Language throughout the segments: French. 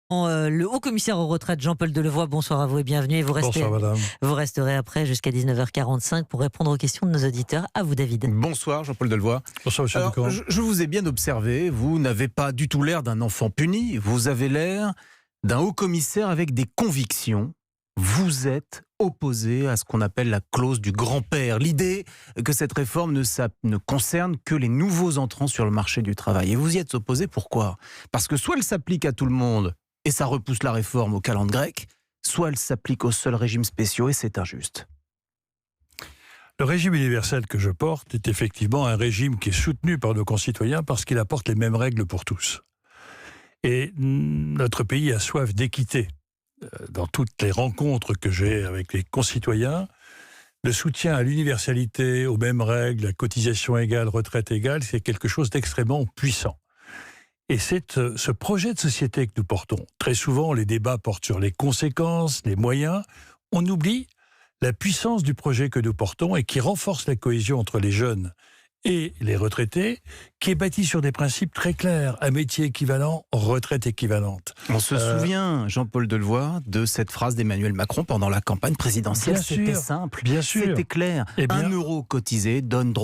Le haut-commissaire aux retraites Jean-Paul Delevoye, bonsoir à vous et bienvenue. Bonsoir madame. Vous resterez après jusqu'à 19h45 pour répondre aux questions de nos auditeurs. À vous David. Bonsoir Jean-Paul Delevoye. Bonsoir monsieur Alors, Ducamp. je vous ai bien observé, vous n'avez pas du tout l'air d'un enfant puni, vous avez l'air d'un haut-commissaire avec des convictions. Vous êtes opposé à ce qu'on appelle la clause du grand-père, l'idée que cette réforme ne concerne que les nouveaux entrants sur le marché du travail. Et vous y êtes opposé, pourquoi ? Parce que soit elle s'applique à tout le monde et ça repousse la réforme aux calendes grecques, soit elle s'applique aux seuls régimes spéciaux et c'est injuste. Le régime universel que je porte est effectivement un régime qui est soutenu par nos concitoyens parce qu'il apporte les mêmes règles pour tous. Et notre pays a soif d'équité. Dans toutes les rencontres que j'ai avec les concitoyens, le soutien à l'universalité, aux mêmes règles, à cotisation égale, retraite égale, c'est quelque chose d'extrêmement puissant. Et c'est ce projet de société que nous portons. Très souvent, les débats portent sur les conséquences, les moyens. On oublie la puissance du projet que nous portons et qui renforce la cohésion entre les jeunes et les retraités, qui est bâti sur des principes très clairs. Un métier équivalent, retraite équivalente. On se souvient, Jean-Paul Delevoye, de cette phrase d'Emmanuel Macron pendant la campagne présidentielle. C'était simple, bien sûr. C'était clair. Eh bien, 1 euro cotisé donne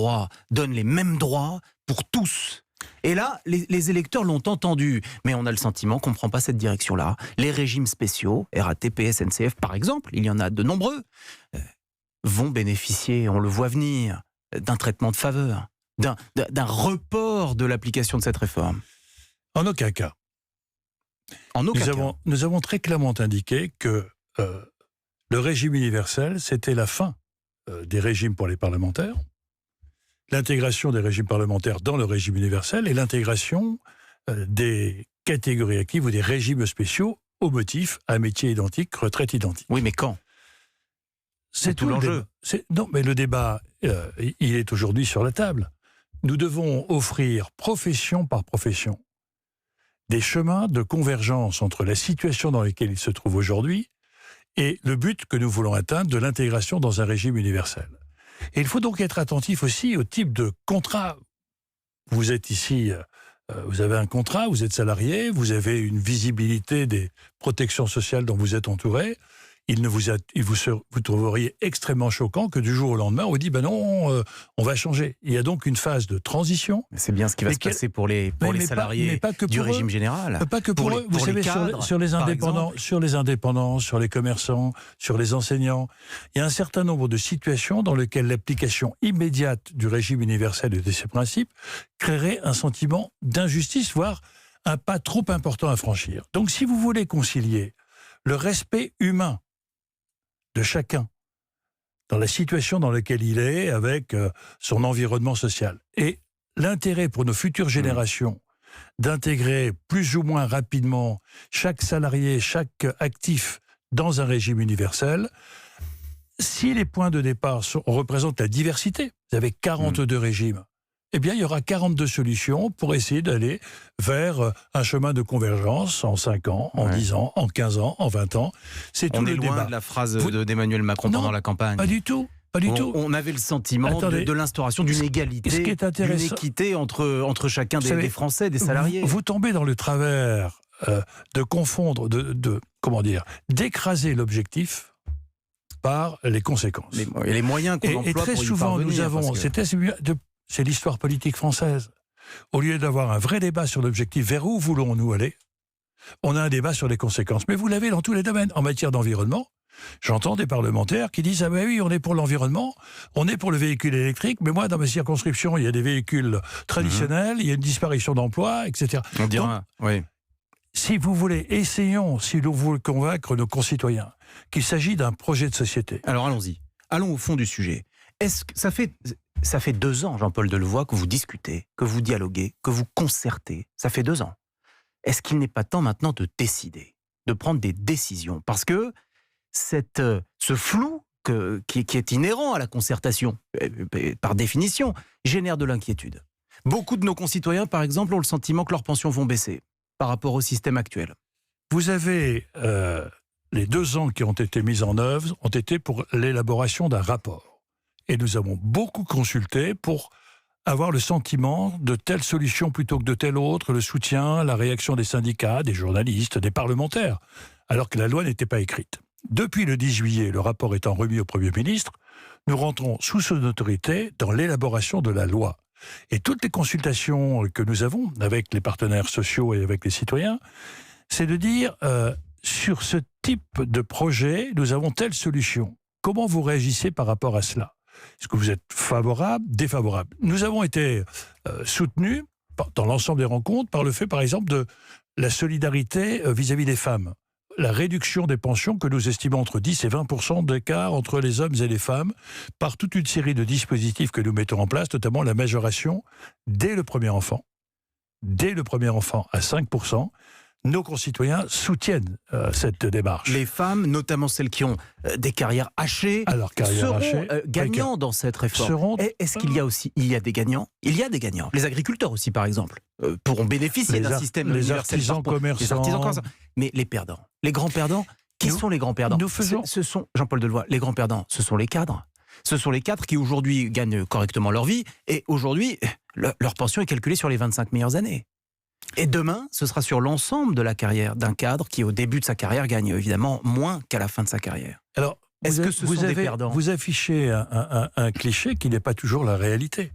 les mêmes droits pour tous. Et là, les électeurs l'ont entendu, mais on a le sentiment qu'on ne prend pas cette direction-là. Les régimes spéciaux, RATP, SNCF par exemple, il y en a de nombreux, vont bénéficier, on le voit venir, d'un traitement de faveur, d'un report de l'application de cette réforme. En aucun cas. En aucun cas. Nous avons très clairement indiqué que le régime universel, c'était la fin des régimes pour les parlementaires, l'intégration des régimes parlementaires dans le régime universel et l'intégration des catégories actives ou des régimes spéciaux au motif un métier identique, retraite identique. Oui, mais quand ? C'est tout l'enjeu. Non, mais le débat, il est aujourd'hui sur la table. Nous devons offrir, profession par profession, des chemins de convergence entre la situation dans laquelle ils se trouvent aujourd'hui et le but que nous voulons atteindre de l'intégration dans un régime universel. Et il faut donc être attentif aussi au type de contrat. Vous êtes ici, vous avez un contrat, vous êtes salarié, vous avez une visibilité des protections sociales dont vous êtes entouré. Vous trouveriez extrêmement choquant que du jour au lendemain, on vous dit ben non, on va changer. Il y a donc une phase de transition. C'est bien ce qui va se passer pour les salariés du régime général. Pas que pour eux. Vous savez, sur les indépendants, sur les commerçants, sur les enseignants, il y a un certain nombre de situations dans lesquelles l'application immédiate du régime universel et de ses principes créerait un sentiment d'injustice, voire un pas trop important à franchir. Donc si vous voulez concilier le respect humain de chacun, dans la situation dans laquelle il est, avec son environnement social. Et l'intérêt pour nos futures générations d'intégrer plus ou moins rapidement chaque salarié, chaque actif dans un régime universel, si les points de départ représentent la diversité, vous avez 42 régimes, eh bien, il y aura 42 solutions pour essayer d'aller vers un chemin de convergence en 5 ans, en 10 ans, en 15 ans, en 20 ans. C'est tout le débat. On est loin de la phrase d'Emmanuel Macron pendant la campagne. Pas du tout. Pas du tout. On avait le sentiment de l'instauration d'une égalité, ce qui est intéressant, d'une équité entre chacun des Français, des salariés. Vous tombez dans le travers de confondre, d'écraser l'objectif par les conséquences. Et les moyens qu'on emploie très pour y souvent, parvenir, nous avons... C'est l'histoire politique française. Au lieu d'avoir un vrai débat sur l'objectif, vers où voulons-nous aller, on a un débat sur les conséquences. Mais vous l'avez dans tous les domaines. En matière d'environnement, j'entends des parlementaires qui disent « Ah ben oui, on est pour l'environnement, on est pour le véhicule électrique, mais moi, dans ma circonscription, il y a des véhicules traditionnels, il y a une disparition d'emplois, etc. » On dira, oui. Si vous voulez, essayons, si nous voulons convaincre nos concitoyens qu'il s'agit d'un projet de société. Alors allons-y. Allons au fond du sujet. Est-ce que ça fait 2 ans, Jean-Paul Delevoye, que vous discutez, que vous dialoguez, que vous concertez. Ça fait 2 ans. Est-ce qu'il n'est pas temps maintenant de décider, de prendre des décisions ? Parce que ce flou qui est inhérent à la concertation, par définition, génère de l'inquiétude. Beaucoup de nos concitoyens, par exemple, ont le sentiment que leurs pensions vont baisser par rapport au système actuel. Vous avez les 2 ans qui ont été mis en œuvre ont été pour l'élaboration d'un rapport. Et nous avons beaucoup consulté pour avoir le sentiment de telle solution plutôt que de telle autre, le soutien, la réaction des syndicats, des journalistes, des parlementaires, alors que la loi n'était pas écrite. Depuis le 10 juillet, le rapport étant remis au Premier ministre, nous rentrons sous son autorité dans l'élaboration de la loi. Et toutes les consultations que nous avons avec les partenaires sociaux et avec les citoyens, c'est de dire, sur ce type de projet, nous avons telle solution. Comment vous réagissez par rapport à cela ? Est-ce que vous êtes favorable, défavorable ? Nous avons été soutenus dans l'ensemble des rencontres par le fait, par exemple, de la solidarité vis-à-vis des femmes. La réduction des pensions que nous estimons entre 10 et 20% d'écart entre les hommes et les femmes, par toute une série de dispositifs que nous mettons en place, notamment la majoration dès le premier enfant. Dès le premier enfant à 5%. Nos concitoyens soutiennent cette démarche. Les femmes, notamment celles qui ont des carrières hachées, seront gagnants dans cette réforme. Est-ce qu'il y a aussi des gagnants ? Il y a des gagnants. Les agriculteurs aussi, par exemple, pourront bénéficier d'un système les universel. Artisans commerçants. Mais les perdants, les grands perdants, qui sont les grands perdants ? Ce sont, Jean-Paul Delevoye, les grands perdants, ce sont les cadres. Ce sont les cadres qui aujourd'hui gagnent correctement leur vie et aujourd'hui, leur pension est calculée sur les 25 meilleures années. Et demain, ce sera sur l'ensemble de la carrière d'un cadre qui, au début de sa carrière, gagne évidemment moins qu'à la fin de sa carrière. Alors, est-ce que ce sont des perdants ? Vous affichez un cliché qui n'est pas toujours la réalité.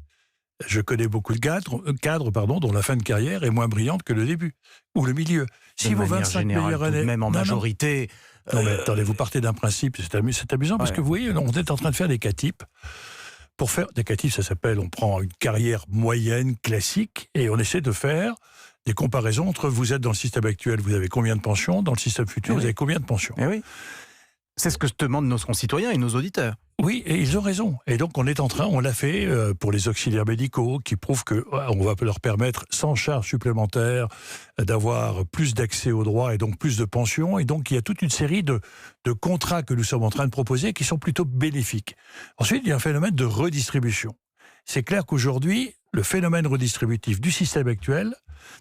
Je connais beaucoup de cadres dont la fin de carrière est moins brillante que le début, ou le milieu. Si vos 25 meilleures années... Même en majorité... Non, mais attendez, vous partez d'un principe, c'est amusant, parce que vous voyez, on est en train de faire des cas-types. Pour faire des cas-types, ça s'appelle, on prend une carrière moyenne, classique, et on essaie de faire des comparaisons entre vous êtes dans le système actuel, vous avez combien de pensions, dans le système futur, vous avez combien de pensions. Oui. C'est ce que se demandent nos concitoyens et nos auditeurs. Oui, et ils ont raison. Et donc on l'a fait pour les auxiliaires médicaux qui prouvent qu'on va leur permettre, sans charge supplémentaire, d'avoir plus d'accès aux droits et donc plus de pensions. Et donc il y a toute une série de contrats que nous sommes en train de proposer qui sont plutôt bénéfiques. Ensuite, il y a un phénomène de redistribution. C'est clair qu'aujourd'hui, le phénomène redistributif du système actuel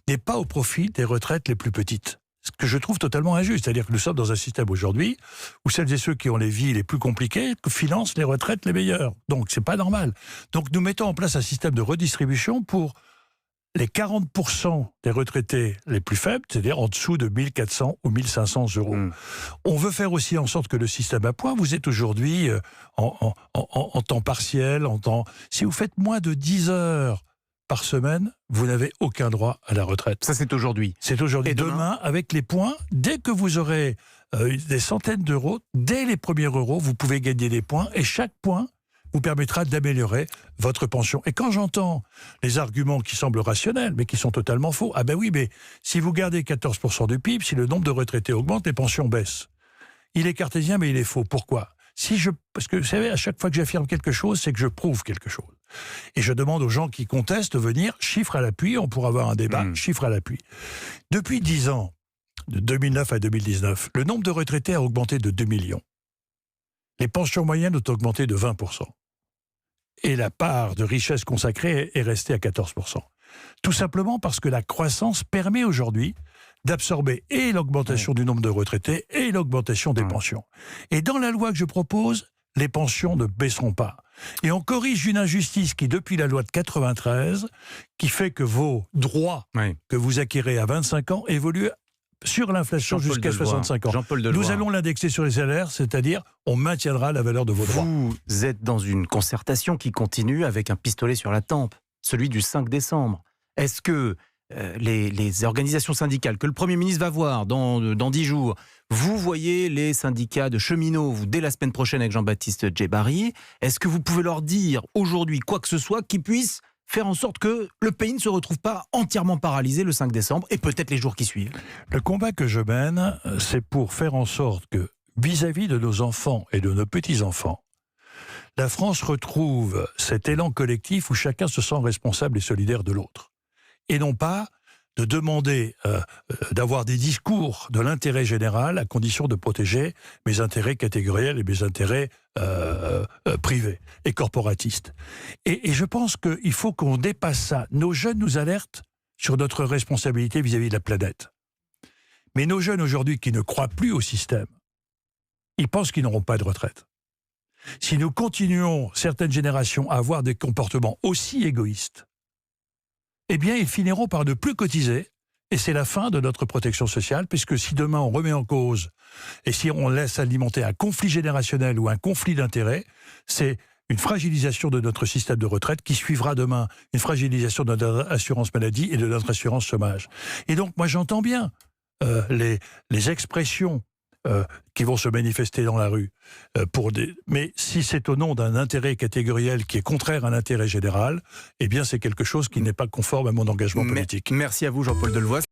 n'est pas au profit des retraites les plus petites. Ce que je trouve totalement injuste. C'est-à-dire que nous sommes dans un système aujourd'hui où celles et ceux qui ont les vies les plus compliquées financent les retraites les meilleures. Donc, c'est pas normal. Donc, nous mettons en place un système de redistribution pour les 40% des retraités les plus faibles, c'est-à-dire en dessous de 1 400 ou 1 500 euros. On veut faire aussi en sorte que le système à points, vous êtes aujourd'hui en temps partiel, si vous faites moins de 10 heures par semaine, vous n'avez aucun droit à la retraite. Ça, c'est aujourd'hui. C'est aujourd'hui. Demain, avec les points, dès que vous aurez des centaines d'euros, dès les premiers euros, vous pouvez gagner des points et chaque point vous permettra d'améliorer votre pension. Et quand j'entends les arguments qui semblent rationnels, mais qui sont totalement faux, ah ben oui, mais si vous gardez 14% du PIB, si le nombre de retraités augmente, les pensions baissent. Il est cartésien, mais il est faux. Pourquoi ? Parce que vous savez, à chaque fois que j'affirme quelque chose, c'est que je prouve quelque chose. Et je demande aux gens qui contestent de venir, chiffres à l'appui, on pourra avoir un débat, chiffres à l'appui. Depuis 10 ans, de 2009 à 2019, le nombre de retraités a augmenté de 2 millions. Les pensions moyennes ont augmenté de 20%. Et la part de richesse consacrée est restée à 14%. Tout simplement parce que la croissance permet aujourd'hui d'absorber et l'augmentation du nombre de retraités et l'augmentation des pensions. Et dans la loi que je propose, les pensions ne baisseront pas. Et on corrige une injustice qui, depuis la loi de 93, qui fait que vos droits que vous acquérez à 25 ans évoluent sur l'inflation jusqu'à 65 ans. Nous allons l'indexer sur les salaires, c'est-à-dire on maintiendra la valeur de vos droits. Vous êtes dans une concertation qui continue avec un pistolet sur la tempe, celui du 5 décembre. Est-ce que les organisations syndicales que le Premier ministre va voir dans 10 jours, vous voyez les syndicats de cheminots dès la semaine prochaine avec Jean-Baptiste Djebbari, est-ce que vous pouvez leur dire aujourd'hui quoi que ce soit qui puisse faire en sorte que le pays ne se retrouve pas entièrement paralysé le 5 décembre et peut-être les jours qui suivent? Le combat que je mène, c'est pour faire en sorte que, vis-à-vis de nos enfants et de nos petits-enfants, la France retrouve cet élan collectif où chacun se sent responsable et solidaire de l'autre. Et non pas de demander d'avoir des discours de l'intérêt général à condition de protéger mes intérêts catégoriels et mes intérêts privés et corporatistes. Et je pense qu'il faut qu'on dépasse ça. Nos jeunes nous alertent sur notre responsabilité vis-à-vis de la planète. Mais nos jeunes aujourd'hui qui ne croient plus au système, ils pensent qu'ils n'auront pas de retraite. si nous continuons, certaines générations, à avoir des comportements aussi égoïstes, eh bien, ils finiront par ne plus cotiser. Et c'est la fin de notre protection sociale, puisque si demain on remet en cause, et si on laisse alimenter un conflit générationnel ou un conflit d'intérêts, c'est une fragilisation de notre système de retraite qui suivra demain une fragilisation de notre assurance maladie et de notre assurance chômage. Et donc, moi, j'entends bien les expressions qui vont se manifester dans la rue. Mais si c'est au nom d'un intérêt catégoriel qui est contraire à l'intérêt général, eh bien, c'est quelque chose qui n'est pas conforme à mon engagement politique. Merci à vous, Jean-Paul Delevoye.